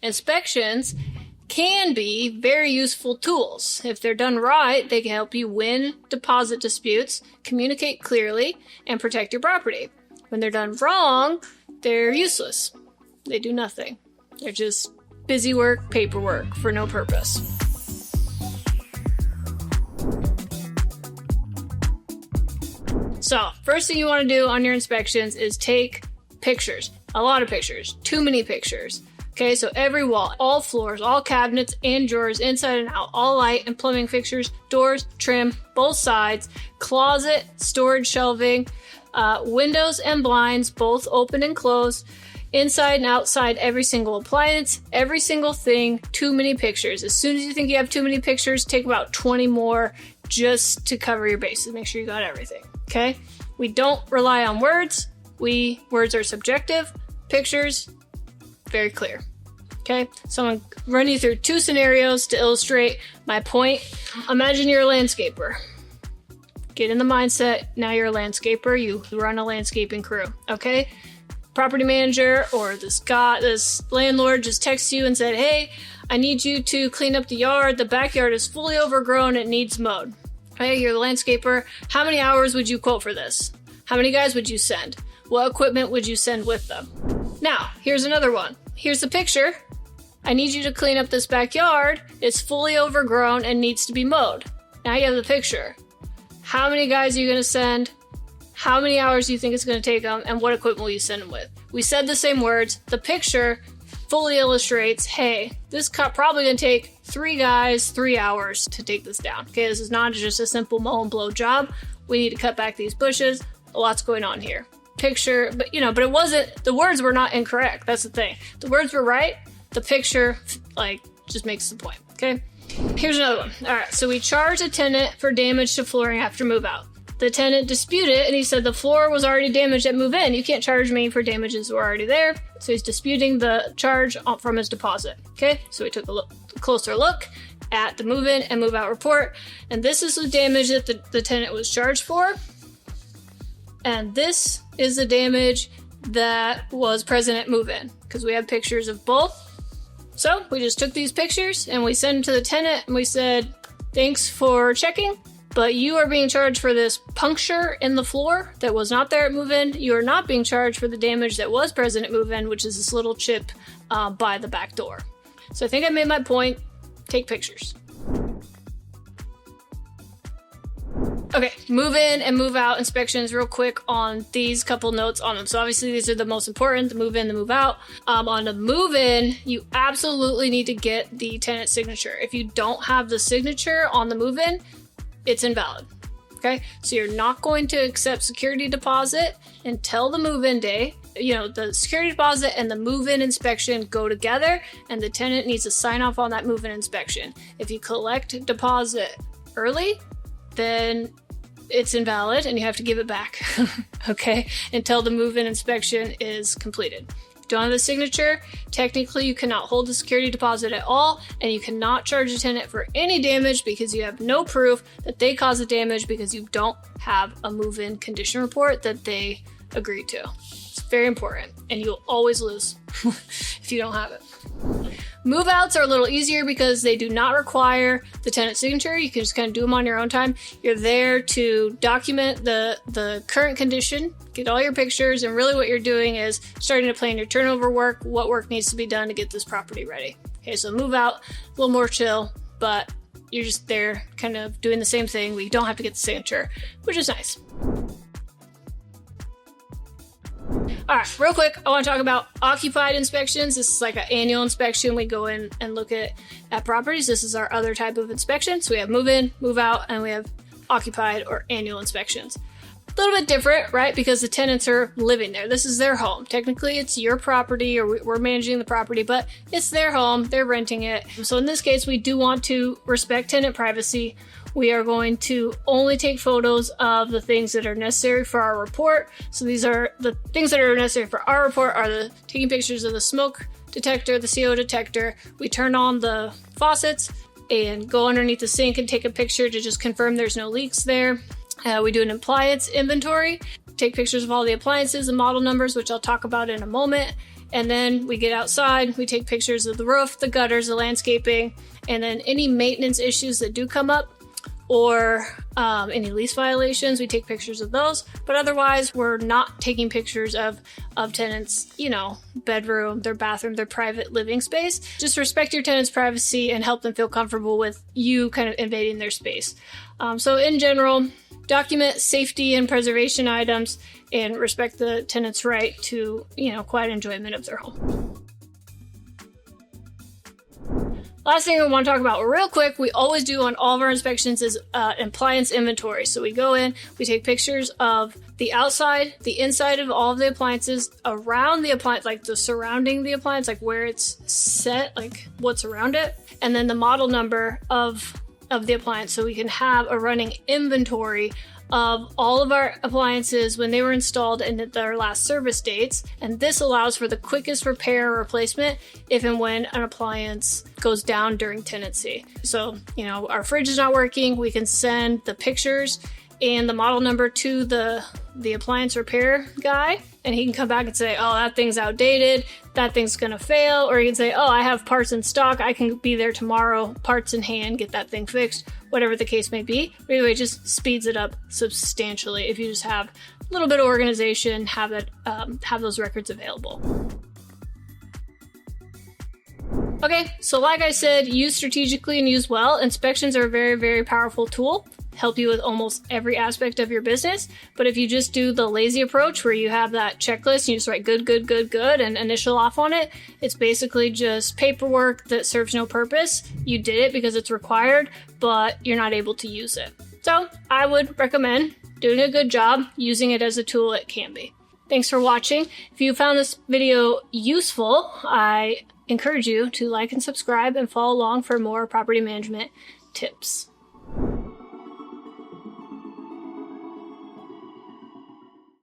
Inspections can be very useful tools. If they're done right, they can help you win deposit disputes, communicate clearly, and protect your property. When they're done wrong, they're useless. They do nothing. They're just busy work, paperwork for no purpose. So, first thing you want to do on your inspections is take pictures. A lot of pictures. Too many pictures. Okay, so every wall, all floors, all cabinets and drawers, inside and out, all light and plumbing fixtures, doors, trim, both sides, closet, storage shelving, windows and blinds, both open and closed, inside and outside, every single appliance, every single thing, too many pictures. As soon as you think you have too many pictures, take about 20 more just to cover your bases. Make sure you got everything, okay? We don't rely on words. Words are subjective. Pictures, very clear. Okay, so I'm gonna run you through two scenarios to illustrate my point. Imagine you're a landscaper. Get in the mindset, now you're a landscaper, you run a landscaping crew, okay? Property manager or this landlord just texts you and said, hey, I need you to clean up the yard. The backyard is fully overgrown, it needs mowed. Okay, you're the landscaper. How many hours would you quote for this? How many guys would you send? What equipment would you send with them? Now, here's another one. Here's the picture. I need you to clean up this backyard. It's fully overgrown and needs to be mowed. Now you have the picture. How many guys are you going to send? How many hours do you think it's going to take them? And what equipment will you send them with? We said the same words. The picture fully illustrates, hey, this cut probably going to take 3 guys, 3 hours to take this down. Okay, this is not just a simple mow and blow job. We need to cut back these bushes. A lot's going on here. Picture, but it wasn't, the words were not incorrect. That's the thing. The words were right. The picture, just makes the point. Okay. Here's another one. All right. So we charged a tenant for damage to flooring after move out. The tenant disputed and he said the floor was already damaged at move in. You can't charge me for damages that were already there. So he's disputing the charge from his deposit. Okay. So we took a closer look at the move in and move out report. And this is the damage that the tenant was charged for. And this is the damage that was present at move-in, because we have pictures of both. So we just took these pictures and we sent them to the tenant and we said, thanks for checking, but you are being charged for this puncture in the floor that was not there at move-in. You are not being charged for the damage that was present at move-in, which is this little chip by the back door. So I think I made my point. Take pictures. Okay, move in and move out inspections real quick on these couple notes on them. So obviously these are the most important, the move in, the move out. On the move in, you absolutely need to get the tenant signature. If you don't have the signature on the move in, it's invalid. Okay, so you're not going to accept security deposit until the move in day. The security deposit and the move-in inspection go together and the tenant needs to sign off on that move-in inspection. If you collect deposit early, then it's invalid and you have to give it back, okay, until the move-in inspection is completed. If you don't have the signature, technically you cannot hold the security deposit at all, and you cannot charge a tenant for any damage because you have no proof that they caused the damage because you don't have a move-in condition report that they agreed to. It's very important, and you'll always lose if you don't have it. Move outs are a little easier because they do not require the tenant signature. You can just kind of do them on your own time. You're there to document the current condition, get all your pictures, and really what you're doing is starting to plan your turnover work, what work needs to be done to get this property ready. Okay, so move out, a little more chill, but you're just there kind of doing the same thing. We don't have to get the signature, which is nice. All right, real quick, I want to talk about occupied inspections. This is like an annual inspection. We go in and look at properties. This is our other type of inspection. So we have move in, move out, and we have occupied or annual inspections. A little bit different, right? Because the tenants are living there. This is their home. Technically, it's your property or we're managing the property, but it's their home. They're renting it. So in this case, we do want to respect tenant privacy. We are going to only take photos of the things that are necessary for our report. So these are the things that are necessary for our report are the taking pictures of the smoke detector, the CO detector. We turn on the faucets and go underneath the sink and take a picture to just confirm there's no leaks there. We do an appliance inventory, take pictures of all the appliances and model numbers, which I'll talk about in a moment. And then we get outside, we take pictures of the roof, the gutters, the landscaping, and then any maintenance issues that do come up, or any lease violations, we take pictures of those. But otherwise, we're not taking pictures of tenants, you know, bedroom, their bathroom, their private living space. Just respect your tenant's privacy and help them feel comfortable with you kind of invading their space. So in general, document safety and preservation items and respect the tenant's right to, you know, quiet enjoyment of their home. Last thing I want to talk about real quick, we always do on all of our inspections is appliance inventory. So we go in, we take pictures of the outside, the inside of all of the appliances, around the appliance, like the surrounding the appliance, like where it's set, like what's around it, and then the model number of the appliance, so we can have a running inventory of all of our appliances when they were installed and at their last service dates. And this allows for the quickest repair or replacement if and when an appliance goes down during tenancy. So, you know, our fridge is not working, we can send the pictures and the model number to the appliance repair guy, and he can come back and say, oh, that thing's outdated, that thing's gonna fail, or he can say, oh, I have parts in stock, I can be there tomorrow, parts in hand, get that thing fixed, whatever the case may be. But anyway, it just speeds it up substantially if you just have a little bit of organization, have those records available. Okay, so like I said, use strategically and use well. Inspections are a very, very powerful tool. Help you with almost every aspect of your business. But if you just do the lazy approach where you have that checklist and you just write good, good, good, good and initial off on it, it's basically just paperwork that serves no purpose. You did it because it's required, but you're not able to use it. So I would recommend doing a good job using it as a tool it can be. Thanks for watching. If you found this video useful, I encourage you to like and subscribe and follow along for more property management tips.